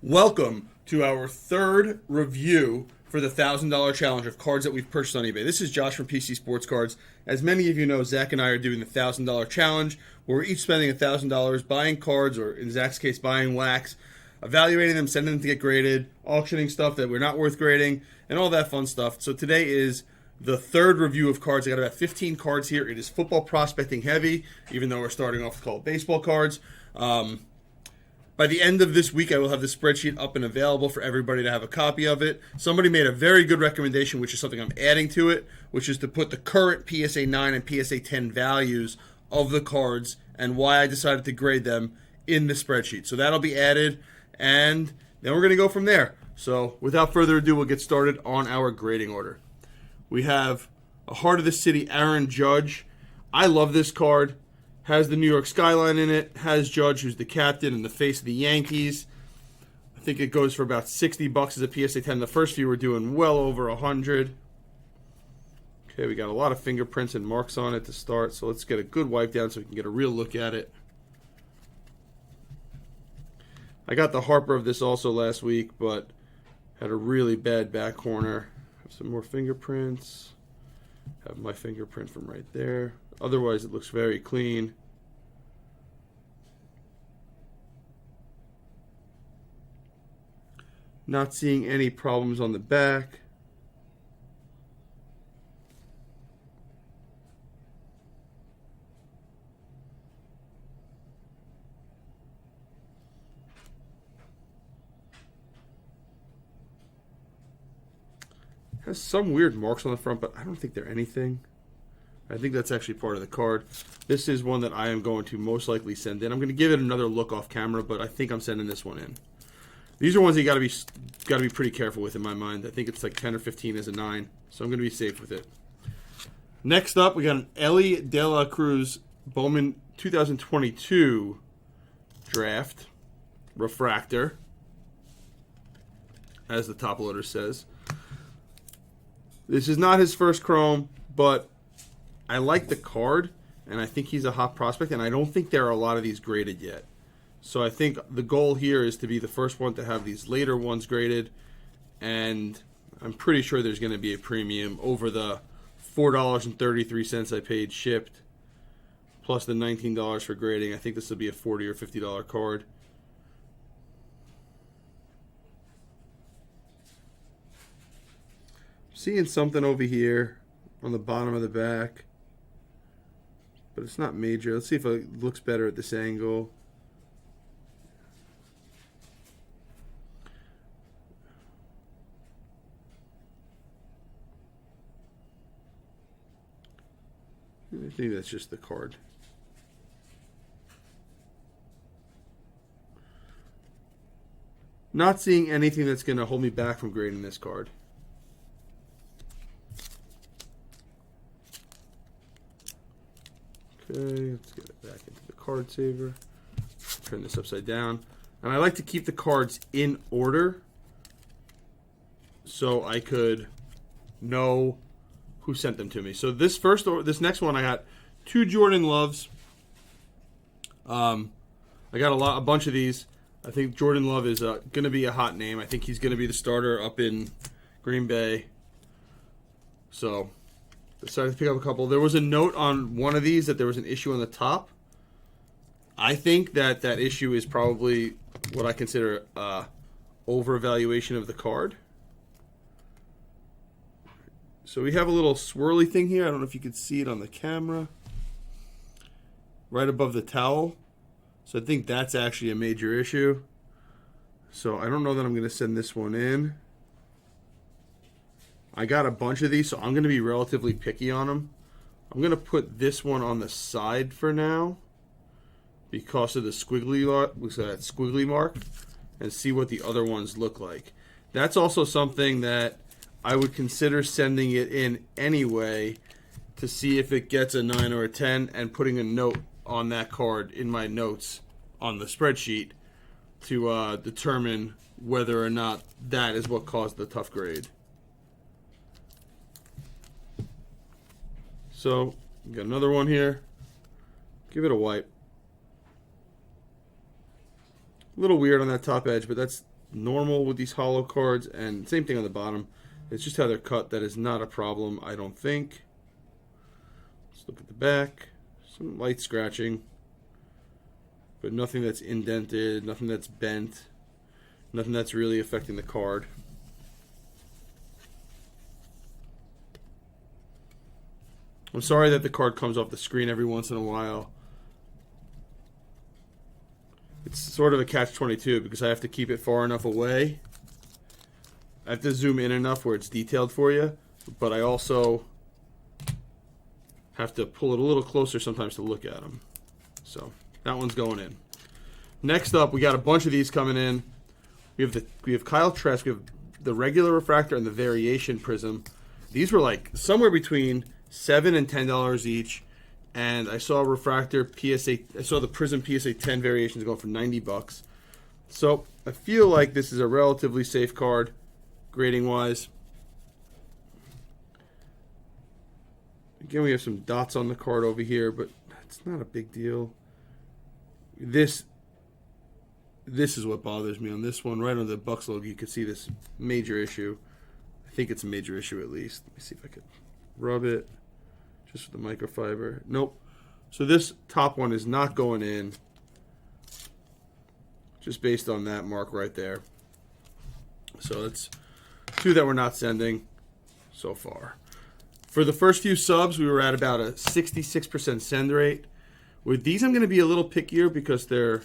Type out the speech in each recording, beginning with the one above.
Welcome to our third review for the $1,000 challenge of cards that we've purchased on eBay. This is Josh from PC Sports Cards. As many of you know, Zach and I are doing the $1,000 challenge, where we're each spending $1,000 buying cards, or in Zach's case, buying wax, evaluating them, sending them to get graded, auctioning stuff that we're not worth grading, and all that fun stuff. So today is the third review of cards. I got about 15 cards here. It is football prospecting heavy, even though we're starting off with called baseball cards. By the end of this week, I will have the spreadsheet up and available for everybody to have a copy of it. Somebody made a very good recommendation, which is something I'm adding to it, which is to put the current PSA 9 and PSA 10 values of the cards and why I decided to grade them in the spreadsheet. So that'll be added, and then we're going to go from there. So without further ado, we'll get started on our grading order. We have a Heart of the City Aaron Judge. I love this card. Has the New York skyline in it. Has Judge, who's the captain and the face of the Yankees. I think it goes for about $60 as a PSA 10. The first few were doing well over $100. Okay, we got a lot of fingerprints and marks on it to start. So let's get a good wipe down so we can get a real look at it. I got the Harper of this also last week, but had a really bad back corner. Have some more fingerprints. Have my fingerprint from right there. Otherwise, it looks very clean. Not seeing any problems on the back. Has some weird marks on the front, but I don't think they're anything. I think that's actually part of the card. This is one that I am going to most likely send in. I'm going to give it another look off camera, but I think I'm sending this one in. These are ones that you got to be pretty careful with in my mind. I think it's like 10 or 15 as a 9, so I'm going to be safe with it. Next up, we got an Ellie de la Cruz Bowman 2022 draft refractor, as the top loader says. This is not his first chrome, but I like the card, and I think he's a hot prospect, and I don't think there are a lot of these graded yet. So I think the goal here is to be the first one to have these later ones graded, and I'm pretty sure there's going to be a premium over the $4.33 I paid shipped, plus the $19 for grading. I think this will be a $40 or $50 card. Seeing something over here on the bottom of the back, but it's not major. Let's see if it looks better at this angle. I think that's just the card. Not seeing anything that's going to hold me back from grading this card. Okay, let's get it back into the card saver. Turn this upside down. And I like to keep the cards in order so I could know who sent them to me. So this next one, I got 2 Jordan Loves. I got a bunch of these. I think Jordan Love is going to be a hot name. I think he's going to be the starter up in Green Bay. So decided to pick up a couple. There was a note on one of these that there was an issue on the top. I think that issue is probably what I consider over-evaluation of the card. So we have a little swirly thing here. I don't know if you can see it on the camera. Right above the towel. So I think that's actually a major issue. So I don't know that I'm going to send this one in. I got a bunch of these, so I'm going to be relatively picky on them. I'm going to put this one on the side for now because of the squiggly mark, and see what the other ones look like. That's also something that I would consider sending it in anyway to see if it gets a 9 or a 10 and putting a note on that card in my notes on the spreadsheet to determine whether or not that is what caused the tough grade. So, got another one here. Give it a wipe. A little weird on that top edge, but that's normal with these hollow cards, and same thing on the bottom. It's just how they're cut. That is not a problem, I don't think. Let's look at the back. Some light scratching, but nothing that's indented, nothing that's bent, nothing that's really affecting the card. I'm sorry that the card comes off the screen every once in a while. It's sort of a catch-22 because I have to keep it far enough away. I have to zoom in enough where it's detailed for you, but I also have to pull it a little closer sometimes to look at them. So that one's going in. Next up, we got a bunch of these coming in. We have Kyle Trask, we have the regular refractor and the variation prism. These were like somewhere between $7 and $10 each, and I saw refractor PSA. I saw the prism PSA 10 variations going for $90. So I feel like this is a relatively safe card, grading wise. Again, we have some dots on the card over here, but it's not a big deal. This is what bothers me on this one. Right on the Bucks logo, you can see this major issue. I think it's a major issue at least. Let me see if I could rub it just with the microfiber. Nope. So this top one is not going in, just based on that mark right there. So that's two that we're not sending so far. For the first few subs, we were at about a 66% send rate. With these, I'm going to be a little pickier because they're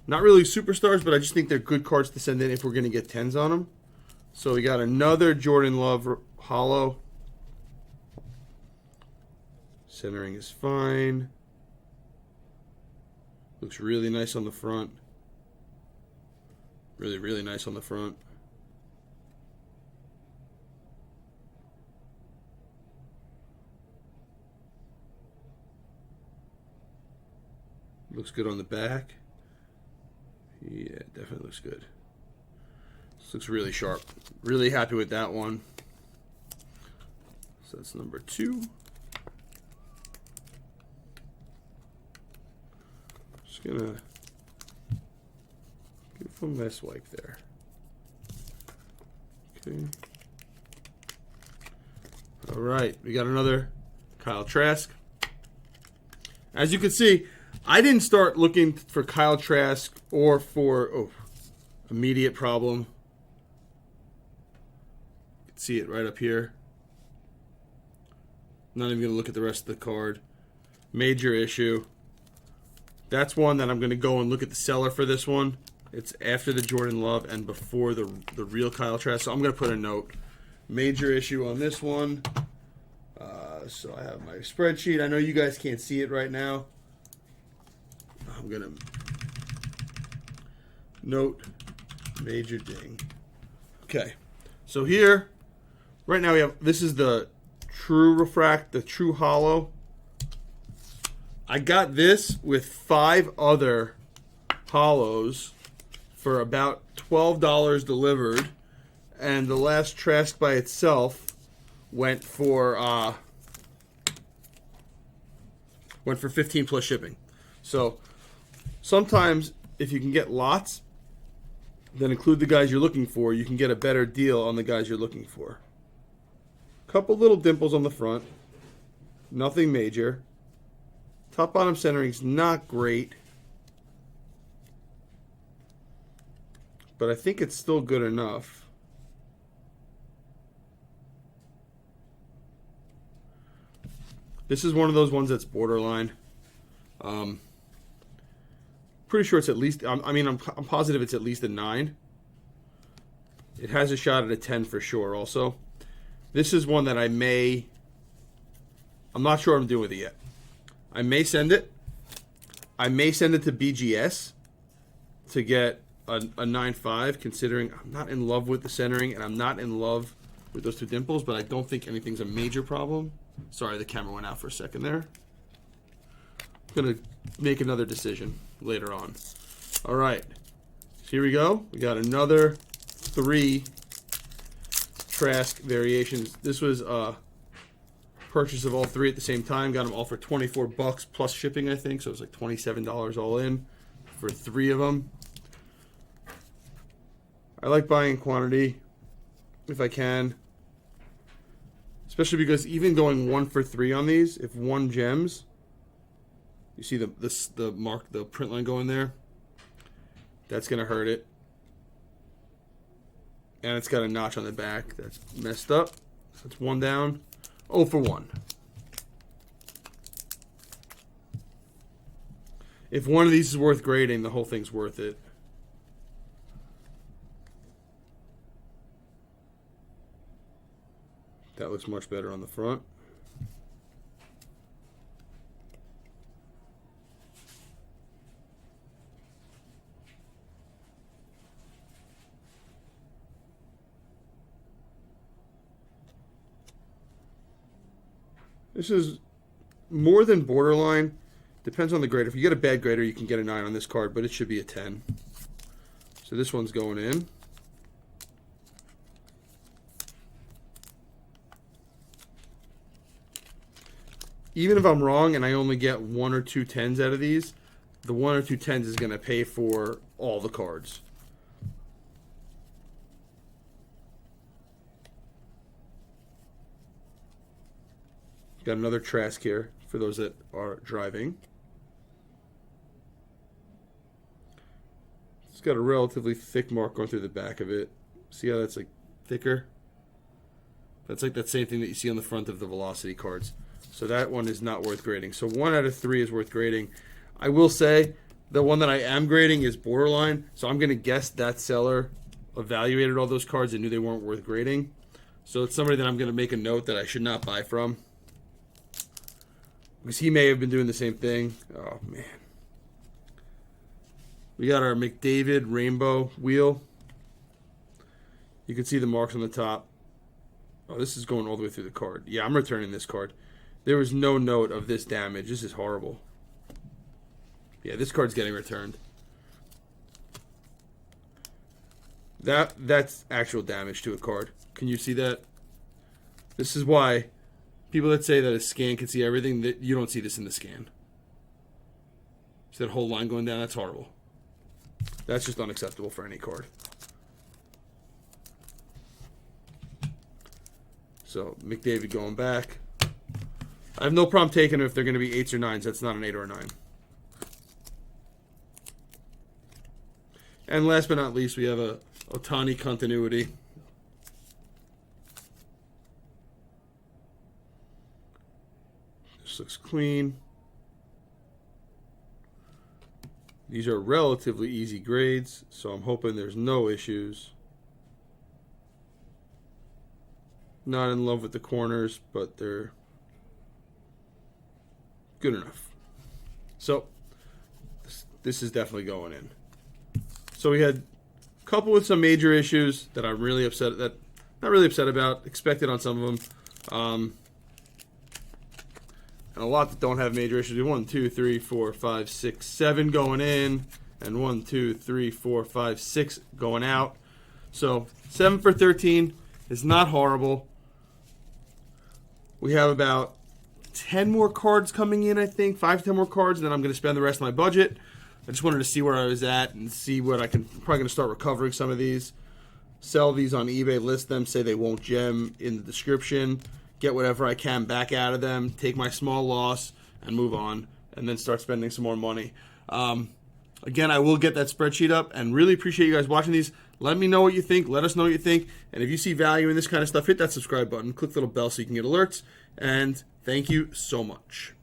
not really superstars, but I just think they're good cards to send in if we're going to get 10s on them. So we got another Jordan Love hollow. Centering is fine. Looks really nice on the front. Really, really nice on the front. Looks good on the back. Yeah, definitely looks good. This looks really sharp. Really happy with that one. So that's number 2. Just gonna give one last wipe there. Okay. All right, we got another Kyle Trask. As you can see, I didn't start looking for Kyle Trask or for immediate problem. You can see it right up here. Not even going to look at the rest of the card. Major issue. That's one that I'm going to go and look at the seller for this one. It's after the Jordan Love and before the real Kyle Trask. So I'm going to put a note. Major issue on this one. So I have my spreadsheet. I know you guys can't see it right now. I'm going to note major ding. Okay. So here, right now we have, this is the true refract, the true hollow. I got this with 5 other hollows for about $12 delivered, and the last Trask by itself went for 15 plus shipping. So sometimes if you can get lots, then include the guys you're looking for, you can get a better deal on the guys you're looking for. Couple little dimples on the front, nothing major. Top bottom centering's not great, but I think it's still good enough. This is one of those ones that's borderline. Pretty sure it's at least, I'm positive it's at least a 9. It has a shot at a 10 for sure also. This is one that I'm not sure what I'm doing with it yet. I may send it. I may send it to BGS to get a 9.5, considering I'm not in love with the centering and I'm not in love with those 2 dimples, but I don't think anything's a major problem. Sorry, the camera went out for a second there. I'm going to make another decision later on. All right. So here we go. We got another 3 Trask variations. This was a purchase of all 3 at the same time. Got them all for $24 plus shipping, I think. So it was like $27 all in for 3 of them. I like buying quantity if I can. Especially because even going 1 for 3 on these, if one gems, you see the mark, the print line going there? That's going to hurt it. And it's got a notch on the back that's messed up. So it's 1 down. 0 for 1. If one of these is worth grading, the whole thing's worth it. That looks much better on the front. This is more than borderline. Depends on the grader. If you get a bad grader, you can get a 9 on this card, but it should be a 10. So this one's going in. Even if I'm wrong and I only get 1 or 2 10s out of these, the 1 or 2 10s is going to pay for all the cards. Got another trask here for those that are driving. It's got a relatively thick mark going through the back of it. See how that's like thicker? That's like that same thing that you see on the front of the velocity cards. So that one is not worth grading. So 1 out of 3 is worth grading. I will say the one that I am grading is borderline. So I'm going to guess that seller evaluated all those cards and knew they weren't worth grading. So it's somebody that I'm going to make a note that I should not buy from. Because he may have been doing the same thing. Oh, man. We got our McDavid rainbow wheel. You can see the marks on the top. Oh, this is going all the way through the card. Yeah, I'm returning this card. There was no note of this damage. This is horrible. Yeah, this card's getting returned. That's actual damage to a card. Can you see that? This is why people that say that a scan can see everything, that you don't see this in the scan. See that whole line going down? That's horrible. That's just unacceptable for any card. So, McDavid going back. I have no problem taking them if they're going to be 8s or 9s. That's not an 8 or a 9. And last but not least, we have a Ohtani continuity. This looks clean. These are relatively easy grades, so I'm hoping there's no issues. Not in love with the corners, but they're good enough. So this is definitely going in. So we had a couple with some major issues that I'm really upset, that not really upset about, expected on some of them. And a lot that don't have major issues. 1, 2, 3, 4, 5, 6, 7 going in, and 1, 2, 3, 4, 5, 6 going out. So 7 for 13 is not horrible. We have about 10 more cards coming in, I think. 5 to 10 more cards, and then I'm going to spend the rest of my budget. I just wanted to see where I was at and see what I can. Probably going to start recovering some of these. Sell these on eBay, list them, say they won't gem in the description. Get whatever I can back out of them. Take my small loss and move on. And then start spending some more money. Again, I will get that spreadsheet up. And really appreciate you guys watching these. Let me know what you think. Let us know what you think. And if you see value in this kind of stuff, hit that subscribe button. Click the little bell so you can get alerts. And thank you so much.